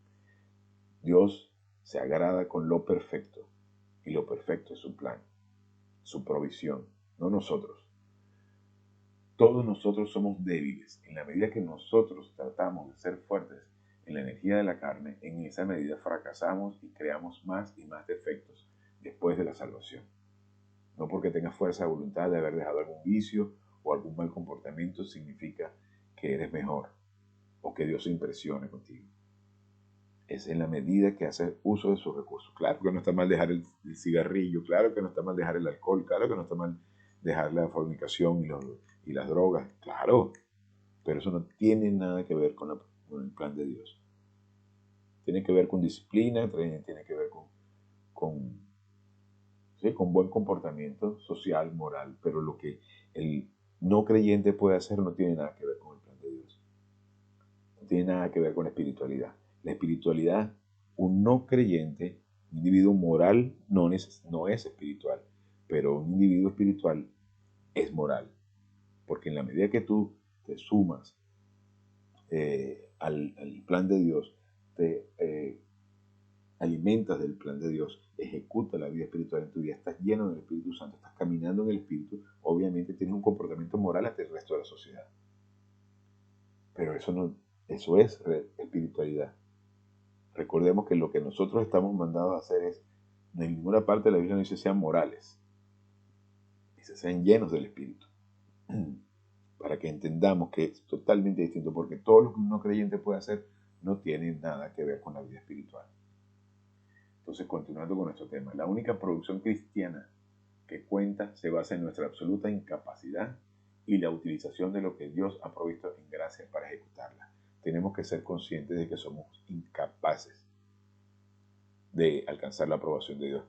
Dios se agrada con lo perfecto, y lo perfecto es su plan, su provisión, no nosotros. Todos nosotros somos débiles. En la medida que nosotros tratamos de ser fuertes en la energía de la carne, en esa medida fracasamos y creamos más y más defectos después de la salvación. No porque tengas fuerza de voluntad de haber dejado algún vicio o algún mal comportamiento significa que eres mejor o que Dios se impresione contigo. Es en la medida que haces uso de sus recursos. Claro que no está mal dejar el cigarrillo, claro que no está mal dejar el alcohol, claro que no está mal dejar la fornicación y las drogas, claro, pero eso no tiene nada que ver con el plan de Dios. Tiene que ver con disciplina, tiene que ver con buen comportamiento social, moral, pero lo que el no creyente puede hacer no tiene nada que ver con el plan de Dios. No tiene nada que ver con la espiritualidad. La espiritualidad, un no creyente, un individuo moral no es espiritual, pero un individuo espiritual es moral. Porque en la medida que tú te sumas al plan de Dios, te alimentas del plan de Dios, ejecuta la vida espiritual en tu vida, estás lleno del Espíritu Santo, estás caminando en el Espíritu, obviamente tienes un comportamiento moral ante el resto de la sociedad. Pero eso es espiritualidad. Recordemos que lo que nosotros estamos mandados a hacer es, en ninguna parte de la Biblia no dice sean morales, dice sean llenos del Espíritu. Para que entendamos que es totalmente distinto, porque todo lo que un no creyente puede hacer no tiene nada que ver con la vida espiritual. Entonces, continuando con nuestro tema, la única producción cristiana que cuenta se basa en nuestra absoluta incapacidad y la utilización de lo que Dios ha provisto en gracia para ejecutarla. Tenemos que ser conscientes de que somos incapaces de alcanzar la aprobación de Dios.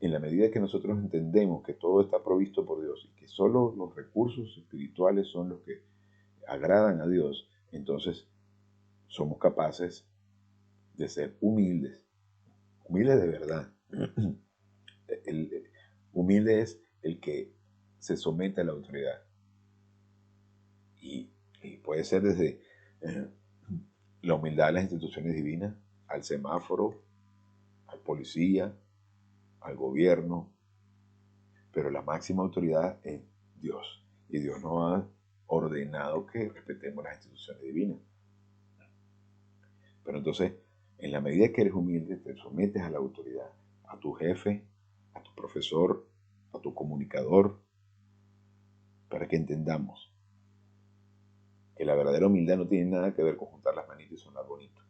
En la medida que nosotros entendemos que todo está provisto por Dios y que solo los recursos espirituales son los que agradan a Dios, entonces somos capaces de ser humildes de verdad. Humilde es el que se somete a la autoridad. Y puede ser desde la humildad de las instituciones divinas, al semáforo, al policía, al gobierno, pero la máxima autoridad es Dios. Y Dios nos ha ordenado que respetemos las instituciones divinas. Pero entonces, en la medida que eres humilde, te sometes a la autoridad, a tu jefe, a tu profesor, a tu comunicador, para que entendamos que la verdadera humildad no tiene nada que ver con juntar las manitas y sonar bonito.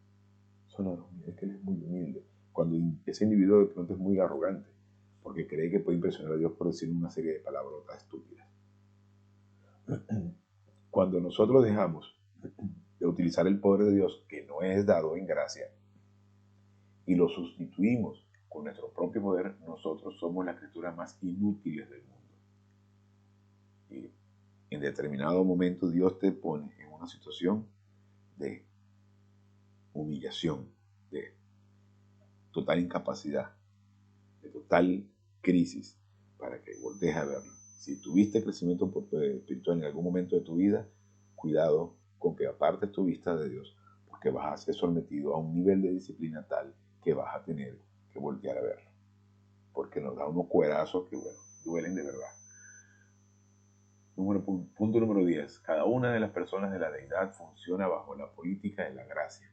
Sonar humilde, es que él es muy humilde. Cuando ese individuo de pronto es muy arrogante, porque cree que puede impresionar a Dios por decir una serie de palabrotas estúpidas. Cuando nosotros dejamos de utilizar el poder de Dios, que no es dado en gracia, y lo sustituimos con nuestro propio poder, nosotros somos las criaturas más inútiles del mundo. Y en determinado momento Dios te pone en una situación de humillación, de total incapacidad, de total crisis, para que voltees a verlo. Si tuviste crecimiento espiritual en algún momento de tu vida, cuidado con que apartes tu vista de Dios, porque vas a ser sometido a un nivel de disciplina tal que vas a tener que voltear a verlo, porque nos da unos cuerazos que, bueno, duelen de verdad. Punto número 10. Cada una de las personas de la deidad funciona bajo la política de la gracia,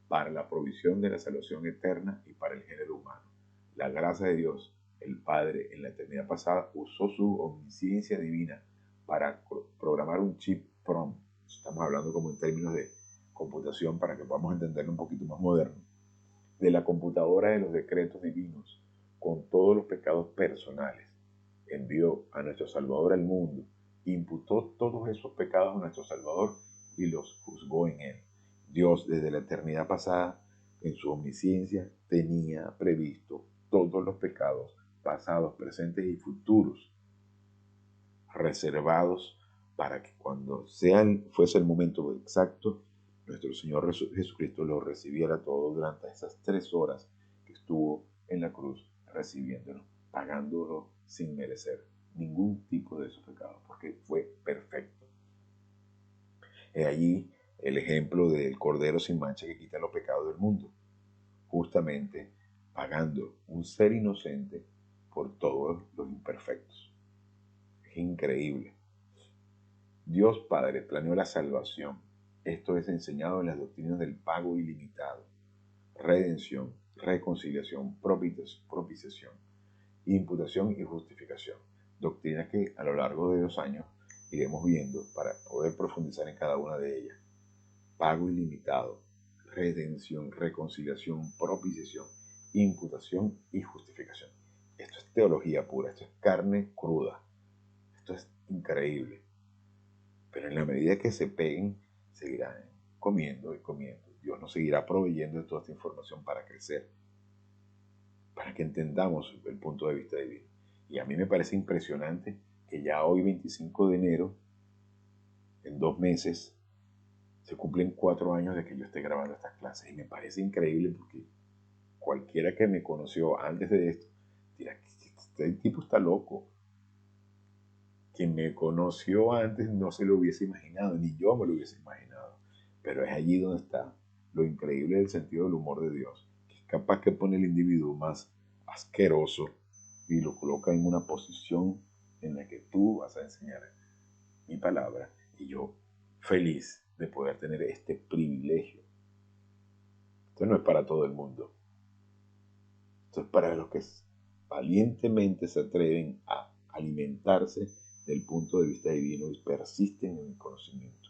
para la provisión de la salvación eterna y para el género humano. La gracia de Dios, el Padre, en la eternidad pasada, usó su omnisciencia divina para programar un chip PROM. Estamos hablando como en términos de computación para que podamos entenderlo un poquito más moderno. De la computadora de los decretos divinos, con todos los pecados personales. Envió a nuestro Salvador al mundo, imputó todos esos pecados a nuestro Salvador y los juzgó en él. Dios, desde la eternidad pasada, en su omnisciencia, tenía previsto todos los pecados pasados, presentes y futuros, reservados para que cuando fuese el momento exacto, nuestro Señor Jesucristo lo recibiera todo durante esas 3 horas que estuvo en la cruz recibiéndolo, pagándolo sin merecer ningún tipo de esos pecados, porque fue perfecto. He allí el ejemplo del Cordero sin mancha que quita los pecados del mundo, justamente pagando un ser inocente por todos los imperfectos. Es increíble. Dios Padre planeó la salvación. Esto es enseñado en las doctrinas del pago ilimitado, redención, reconciliación, propiciación, imputación y justificación. Doctrinas que a lo largo de los años iremos viendo para poder profundizar en cada una de ellas. Pago ilimitado, redención, reconciliación, propiciación, imputación y justificación. Esto es teología pura, esto es carne cruda, esto es increíble. Pero en la medida que se peguen, seguirán comiendo y comiendo. Dios nos seguirá proveyendo de toda esta información para crecer, para que entendamos el punto de vista divino. Y a mí me parece impresionante que ya hoy, 25 de enero, en 2 meses, se cumplen 4 años de que yo esté grabando estas clases. Y me parece increíble porque cualquiera que me conoció antes de esto dirá que este tipo está loco. Quien me conoció antes no se lo hubiese imaginado, ni yo me lo hubiese imaginado. Pero es allí donde está lo increíble del sentido del humor de Dios, que es capaz que pone el individuo más asqueroso y lo coloca en una posición en la que tú vas a enseñar mi palabra y yo feliz de poder tener este privilegio. Esto no es para todo el mundo. Esto es para los que valientemente se atreven a alimentarse del punto de vista divino y persisten en el conocimiento.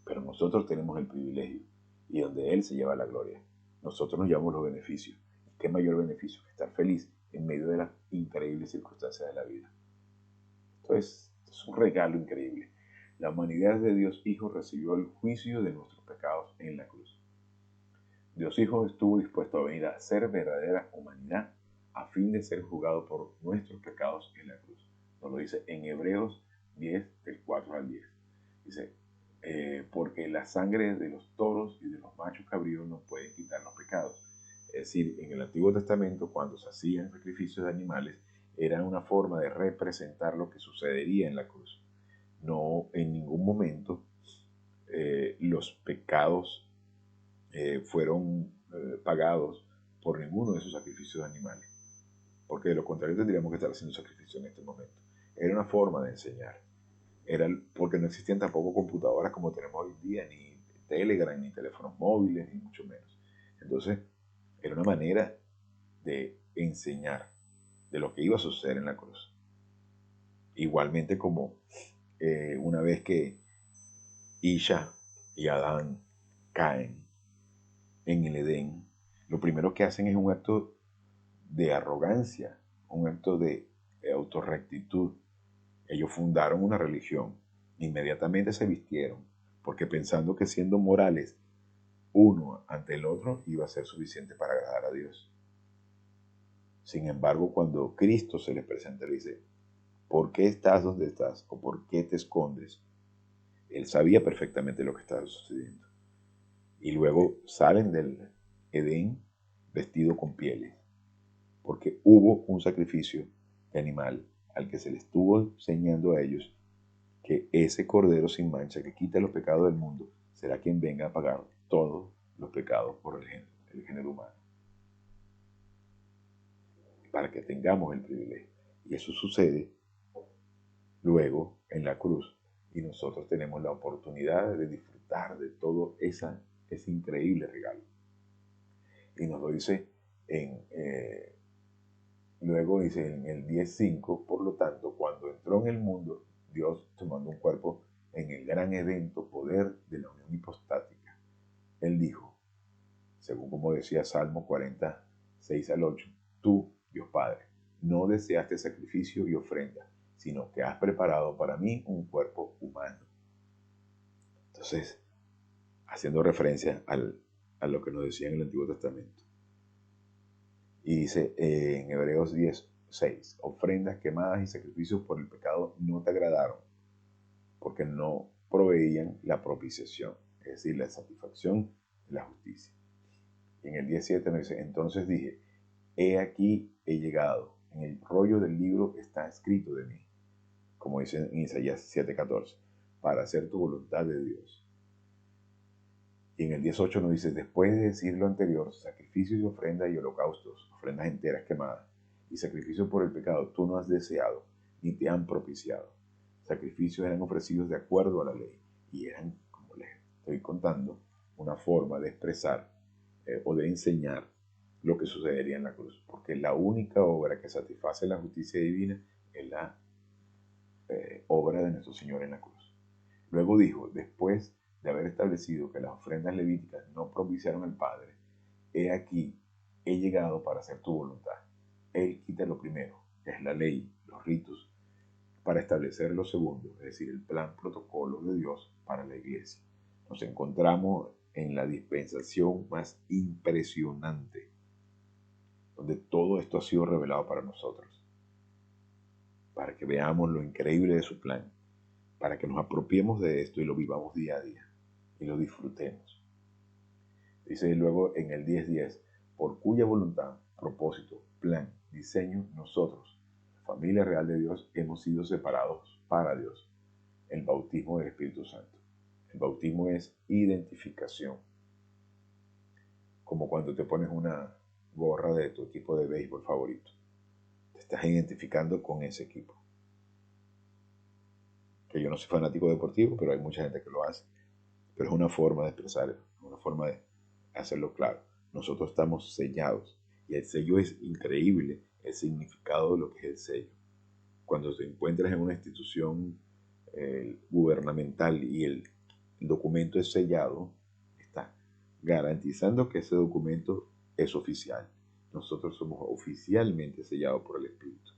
Pero nosotros tenemos el privilegio y donde Él se lleva la gloria. Nosotros nos llevamos los beneficios. ¿Y qué mayor beneficio que estar feliz en medio de las increíbles circunstancias de la vida? Esto es un regalo increíble. La humanidad de Dios Hijo recibió el juicio de nuestros pecados en la cruz. Dios Hijo estuvo dispuesto a venir a ser verdadera humanidad a fin de ser juzgado por nuestros pecados en la cruz. Nos lo dice en Hebreos 10, del 4 al 10. Dice, porque la sangre de los toros y de los machos cabríos no pueden quitar los pecados. Es decir, en el Antiguo Testamento, cuando se hacían sacrificios de animales, era una forma de representar lo que sucedería en la cruz. No en ningún momento los pecados fueron pagados por ninguno de esos sacrificios de animales, porque de lo contrario tendríamos que estar haciendo sacrificios en este momento. Era una forma de enseñar, porque no existían tampoco computadoras como tenemos hoy en día, ni Telegram, ni teléfonos móviles, ni mucho menos. Entonces, era una manera de enseñar de lo que iba a suceder en la cruz. Igualmente como una vez que Isha y Adán caen en el Edén, lo primero que hacen es un acto de arrogancia, un acto de autorrectitud. Ellos fundaron una religión, inmediatamente se vistieron, porque pensando que siendo morales uno ante el otro iba a ser suficiente para agradar a Dios. Sin embargo, cuando Cristo se les presenta, le dice, ¿por qué estás donde estás? ¿O por qué te escondes? Él sabía perfectamente lo que estaba sucediendo. Y luego salen del Edén vestido con pieles, porque hubo un sacrificio de animal al que se les estuvo enseñando a ellos que ese cordero sin mancha que quita los pecados del mundo será quien venga a pagar todos los pecados por el género humano, para que tengamos el privilegio. Y eso sucede luego en la cruz, y nosotros tenemos la oportunidad de disfrutar de todo ese increíble regalo. Y nos lo dice luego dice en el 10:5, por lo tanto, cuando entró en el mundo, Dios tomando un cuerpo en el gran evento poder de la unión hipostática. Él dijo, según como decía Salmo 46-8, tú, Dios Padre, no deseaste sacrificio y ofrenda, sino que has preparado para mí un cuerpo humano. Entonces, haciendo referencia a lo que nos decía en el Antiguo Testamento. Y dice en Hebreos 10:6, ofrendas quemadas y sacrificios por el pecado no te agradaron, porque no proveían la propiciación, es decir, la satisfacción de la justicia. Y en el 10:7 nos dice, entonces dije, he aquí he llegado, en el rollo del libro está escrito de mí, como dice en Isaías 7:14, para hacer tu voluntad de Dios. Y en el 10:8 nos dice, después de decir lo anterior, sacrificios y ofrendas y holocaustos, ofrendas enteras quemadas, y sacrificios por el pecado, tú no has deseado, ni te han propiciado. Sacrificios eran ofrecidos de acuerdo a la ley, y eran, como les estoy contando, una forma de expresar o de enseñar lo que sucedería en la cruz. Porque la única obra que satisface la justicia divina es la obra de nuestro Señor en la cruz. Luego dijo, después de haber establecido que las ofrendas levíticas no propiciaron al Padre, he aquí, he llegado para hacer tu voluntad. Él quita lo primero, que es la ley, los ritos, para establecer lo segundo, es decir, el plan protocolo de Dios para la iglesia. Nos encontramos en la dispensación más impresionante, donde todo esto ha sido revelado para nosotros, para que veamos lo increíble de su plan, para que nos apropiemos de esto y lo vivamos día a día y lo disfrutemos. Dice luego en el 10:10, por cuya voluntad, propósito, plan, diseño, nosotros, familia real de Dios, hemos sido separados para Dios. El bautismo del Espíritu Santo. El bautismo es identificación. Como cuando te pones una gorra de tu equipo de béisbol favorito. Te estás identificando con ese equipo. Que yo no soy fanático deportivo, pero hay mucha gente que lo hace. Pero es una forma de expresar, una forma de hacerlo claro. Nosotros estamos sellados y el sello es increíble, el significado de lo que es el sello. Cuando te encuentras en una institución gubernamental y el documento es sellado, está garantizando que ese documento es oficial. Nosotros somos oficialmente sellados por el Espíritu.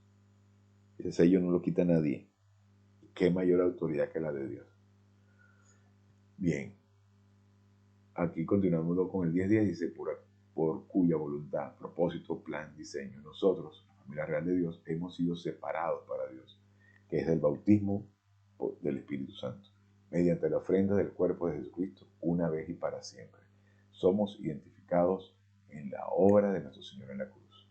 Ese sello no lo quita nadie. ¿Qué mayor autoridad que la de Dios? Bien, aquí continuamos con el 10:10, dice, por cuya voluntad, propósito, plan, diseño, nosotros, la familia real de Dios, hemos sido separados para Dios, que es el bautismo del Espíritu Santo, mediante la ofrenda del cuerpo de Jesucristo, una vez y para siempre. Somos identificados en la obra de nuestro Señor en la cruz.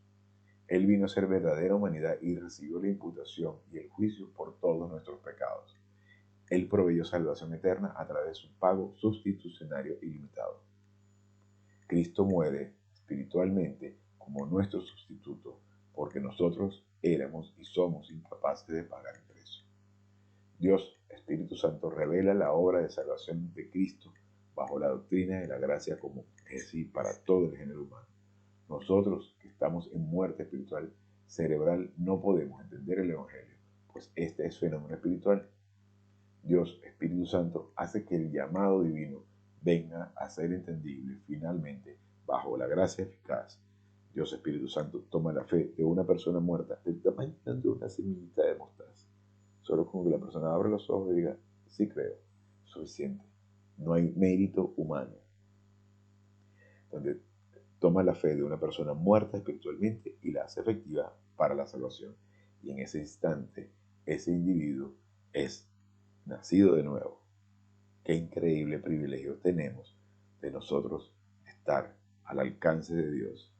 Él vino a ser verdadera humanidad y recibió la imputación y el juicio por todos nuestros pecados. Él proveyó salvación eterna a través de su pago sustitucionario ilimitado. Cristo muere espiritualmente como nuestro sustituto, porque nosotros éramos y somos incapaces de pagar el precio. Dios, Espíritu Santo, revela la obra de salvación de Cristo bajo la doctrina de la gracia común, es decir, para todo el género humano. Nosotros, que estamos en muerte espiritual cerebral, no podemos entender el Evangelio, pues este es fenómeno espiritual. Dios, Espíritu Santo, hace que el llamado divino venga a ser entendible finalmente bajo la gracia eficaz. Dios, Espíritu Santo, toma la fe de una persona muerta del tamaño de una semillita de mostaza. Solo con que la persona abra los ojos y diga, sí creo, suficiente. No hay mérito humano. Donde toma la fe de una persona muerta espiritualmente y la hace efectiva para la salvación. Y en ese instante, ese individuo es nacido de nuevo. Qué increíble privilegio tenemos de nosotros estar al alcance de Dios,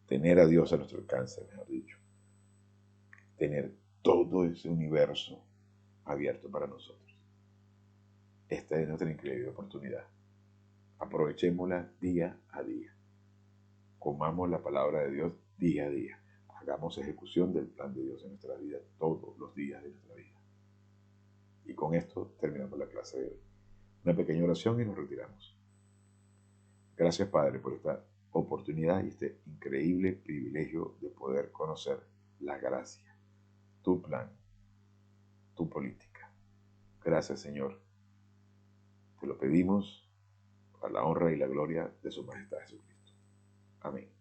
tener a Dios a nuestro alcance, mejor dicho, tener todo ese universo abierto para nosotros. Esta es nuestra increíble oportunidad. Aprovechémosla día a día. Comamos la palabra de Dios día a día. Hagamos ejecución del plan de Dios en nuestra vida todos los días de nuestra vida. Y con esto terminamos la clase de hoy. Una pequeña oración y nos retiramos. Gracias, Padre, por esta oportunidad y este increíble privilegio de poder conocer la gracia, tu plan, tu política. Gracias, Señor. Te lo pedimos a la honra y la gloria de su majestad Jesucristo. Amén.